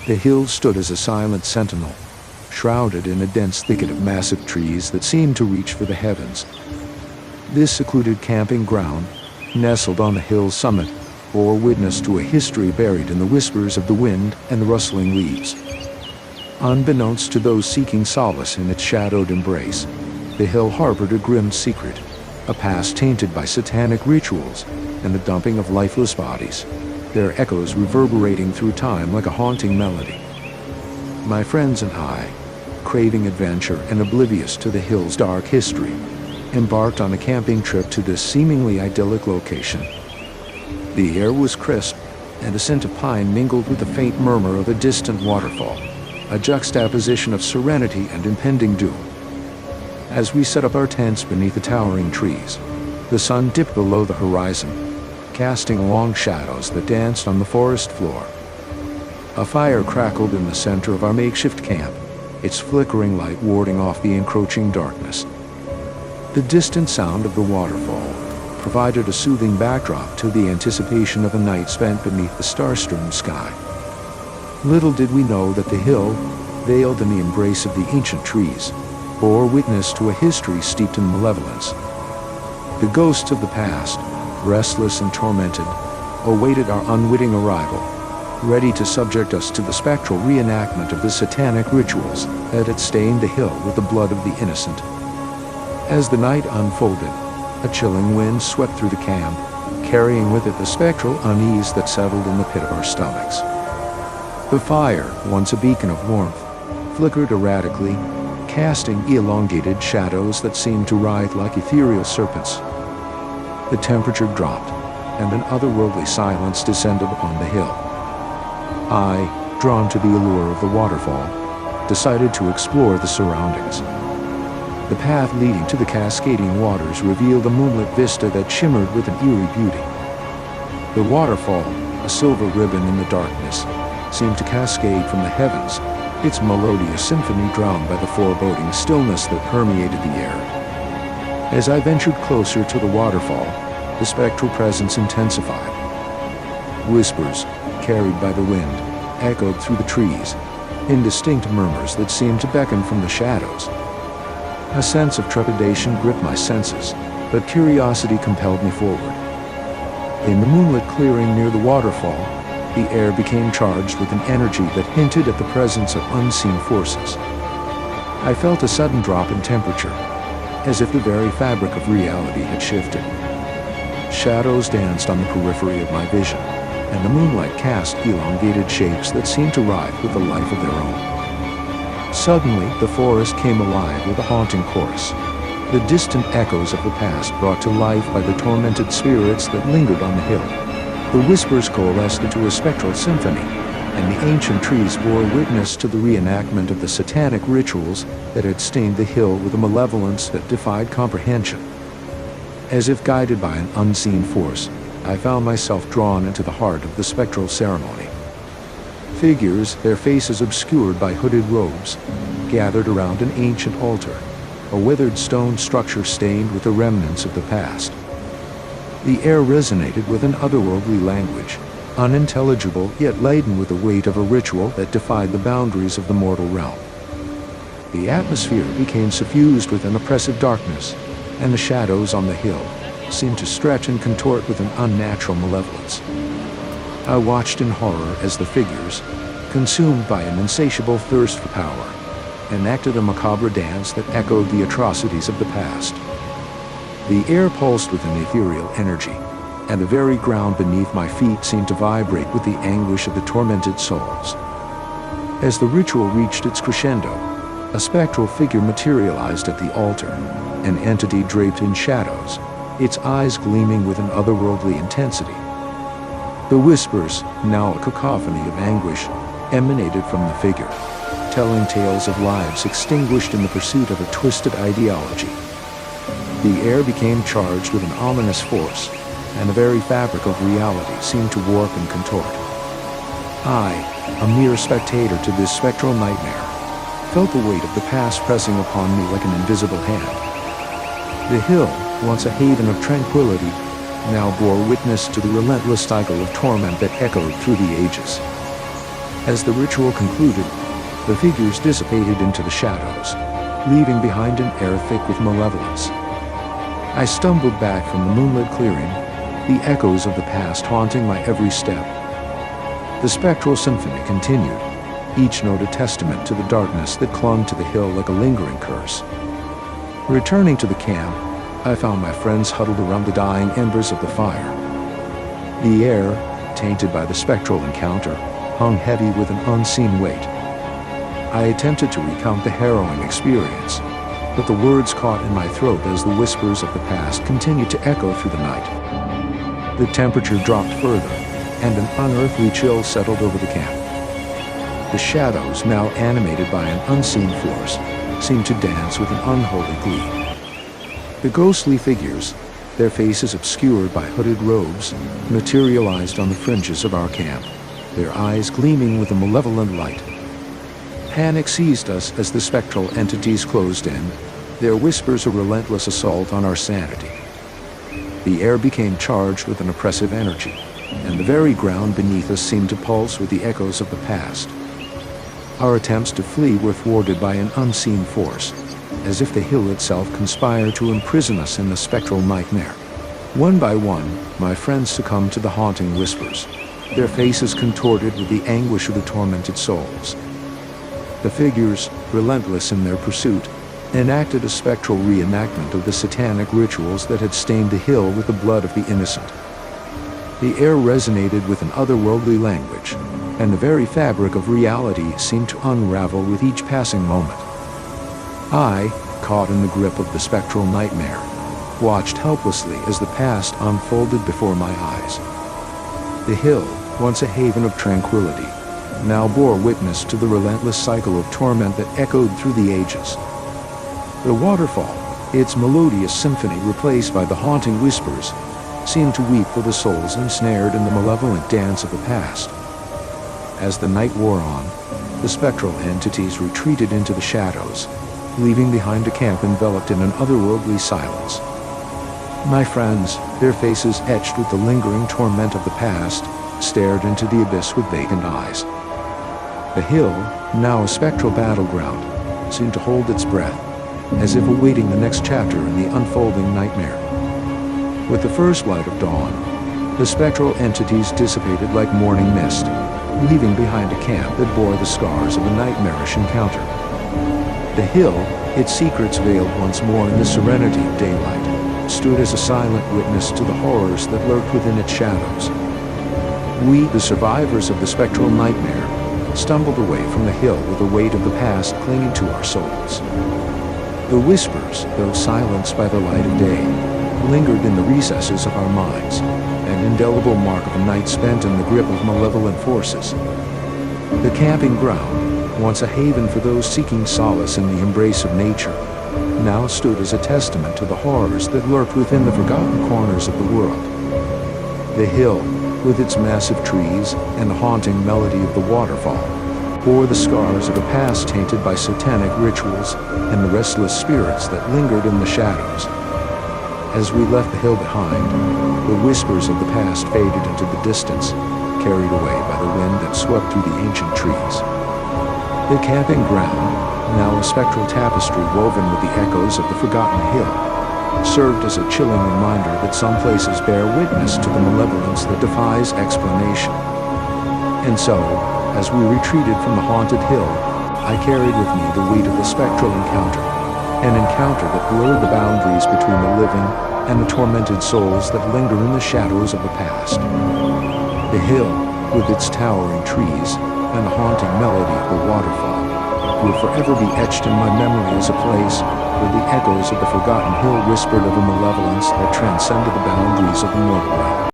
The hill stood as a silent sentinel, shrouded in a dense thicket of massive trees that seemed to reach for the heavens. This secluded camping ground, nestled on the hill's summit, bore witness to a history buried in the whispers of the wind and the rustling leaves. Unbeknownst to those seeking solace in its shadowed embrace, the hill harbored a grim secret, a past tainted by satanic rituals and the dumping of lifeless bodies, their echoes reverberating through time like a haunting melody. My friends and I, craving adventure and oblivious to the hill's dark history, embarked on a camping trip to this seemingly idyllic location. The air was crisp, and a scent of pine mingled with the faint murmur of a distant waterfall, a juxtaposition of serenity and impending doom. As we set up our tents beneath the towering trees, the sun dipped below the horizon, casting long shadows that danced on the forest floor. A fire crackled in the center of our makeshift camp, its flickering light warding off the encroaching darkness. The distant sound of the waterfall provided a soothing backdrop to the anticipation of a night spent beneath the star-strewn sky. Little did we know that the hill, veiled in the embrace of the ancient trees, bore witness to a history steeped in malevolence. The ghosts of the past, restless and tormented, awaited our unwitting arrival, ready to subject us to the spectral reenactment of the satanic rituals that had stained the hill with the blood of the innocent. As the night unfolded, a chilling wind swept through the camp, carrying with it the spectral unease that settled in the pit of our stomachs. The fire, once a beacon of warmth, flickered erratically, casting elongated shadows that seemed to writhe like ethereal serpents. The temperature dropped, and an otherworldly silence descended upon the hill. I, drawn to the allure of the waterfall, decided to explore the surroundings. The path leading to the cascading waters revealed a moonlit vista that shimmered with an eerie beauty. The waterfall, a silver ribbon in the darkness, seemed to cascade from the heavens, its melodious symphony drowned by the foreboding stillness that permeated the air. As I ventured closer to the waterfall, the spectral presence intensified. Whispers, carried by the wind, echoed through the trees, indistinct murmurs that seemed to beckon from the shadows. A sense of trepidation gripped my senses, but curiosity compelled me forward. In the moonlit clearing near the waterfall, the air became charged with an energy that hinted at the presence of unseen forces. I felt a sudden drop in temperature, as if the very fabric of reality had shifted. Shadows danced on the periphery of my vision, and the moonlight cast elongated shapes that seemed to writhe with a life of their own. Suddenly, the forest came alive with a haunting chorus, the distant echoes of the past brought to life by the tormented spirits that lingered on the hill. The whispers coalesced into a spectral symphony, and the ancient trees bore witness to the reenactment of the satanic rituals that had stained the hill with a malevolence that defied comprehension. As if guided by an unseen force, I found myself drawn into the heart of the spectral ceremony. Figures, their faces obscured by hooded robes, gathered around an ancient altar, a withered stone structure stained with the remnants of the past. The air resonated with an otherworldly language, unintelligible yet laden with the weight of a ritual that defied the boundaries of the mortal realm. The atmosphere became suffused with an oppressive darkness, and the shadows on the hill seemed to stretch and contort with an unnatural malevolence. I watched in horror as the figures, consumed by an insatiable thirst for power, enacted a macabre dance that echoed the atrocities of the past. The air pulsed with an ethereal energy, and the very ground beneath my feet seemed to vibrate with the anguish of the tormented souls. As the ritual reached its crescendo, a spectral figure materialized at the altar, an entity draped in shadows, its eyes gleaming with an otherworldly intensity. The whispers, now a cacophony of anguish, emanated from the figure, telling tales of lives extinguished in the pursuit of a twisted ideology. The air became charged with an ominous force, and the very fabric of reality seemed to warp and contort. I, a mere spectator to this spectral nightmare, felt the weight of the past pressing upon me like an invisible hand. The hill, once a haven of tranquility, now bore witness to the relentless cycle of torment that echoed through the ages. As the ritual concluded, the figures dissipated into the shadows, leaving behind an air thick with malevolence. I stumbled back from the moonlit clearing, the echoes of the past haunting my every step. The spectral symphony continued, each note a testament to the darkness that clung to the hill like a lingering curse. Returning to the camp, I found my friends huddled around the dying embers of the fire. The air, tainted by the spectral encounter, hung heavy with an unseen weight. I attempted to recount the harrowing experience, but the words caught in my throat as the whispers of the past continued to echo through the night. The temperature dropped further, and an unearthly chill settled over the camp. The shadows, now animated by an unseen force, seemed to dance with an unholy glee. The ghostly figures, their faces obscured by hooded robes, materialized on the fringes of our camp, their eyes gleaming with a malevolent light. Panic seized us as the spectral entities closed in, their whispers a relentless assault on our sanity. The air became charged with an oppressive energy, and the very ground beneath us seemed to pulse with the echoes of the past. Our attempts to flee were thwarted by an unseen force, as if the hill itself conspired to imprison us in the spectral nightmare. One by one, my friends succumbed to the haunting whispers, their faces contorted with the anguish of the tormented souls. The figures, relentless in their pursuit, enacted a spectral reenactment of the satanic rituals that had stained the hill with the blood of the innocent. The air resonated with an otherworldly language, and the very fabric of reality seemed to unravel with each passing moment. I, caught in the grip of the spectral nightmare, watched helplessly as the past unfolded before my eyes. The hill, once a haven of tranquility, now bore witness to the relentless cycle of torment that echoed through the ages. The waterfall, its melodious symphony replaced by the haunting whispers, seemed to weep for the souls ensnared in the malevolent dance of the past. As the night wore on, the spectral entities retreated into the shadows, leaving behind a camp enveloped in an otherworldly silence. My friends, their faces etched with the lingering torment of the past, stared into the abyss with vacant eyes. The hill, now a spectral battleground, seemed to hold its breath, as if awaiting the next chapter in the unfolding nightmare. With the first light of dawn, the spectral entities dissipated like morning mist, leaving behind a camp that bore the scars of a nightmarish encounter. The hill, its secrets veiled once more in the serenity of daylight, stood as a silent witness to the horrors that lurked within its shadows. We, the survivors of the spectral nightmare, stumbled away from the hill with the weight of the past clinging to our souls. The whispers, though silenced by the light of day, lingered in the recesses of our minds, an indelible mark of a night spent in the grip of malevolent forces. The camping ground, once a haven for those seeking solace in the embrace of nature, now stood as a testament to the horrors that lurked within the forgotten corners of the world. The hill, with its massive trees and the haunting melody of the waterfall, bore the scars of a past tainted by satanic rituals and the restless spirits that lingered in the shadows. As we left the hill behind, the whispers of the past faded into the distance, carried away by the wind that swept through the ancient trees. The camping ground, now a spectral tapestry woven with the echoes of the forgotten hill, served as a chilling reminder that some places bear witness to the malevolence that defies explanation. And so, as we retreated from the haunted hill, I carried with me the weight of the spectral encounter, an encounter that blurred the boundaries between the living and the tormented souls that linger in the shadows of the past. The hill, with its towering trees and the haunting melody of the waterfall, will forever be etched in my memory as a place where the echoes of the forgotten hill whispered of a malevolence that transcended the boundaries of the mortal realm.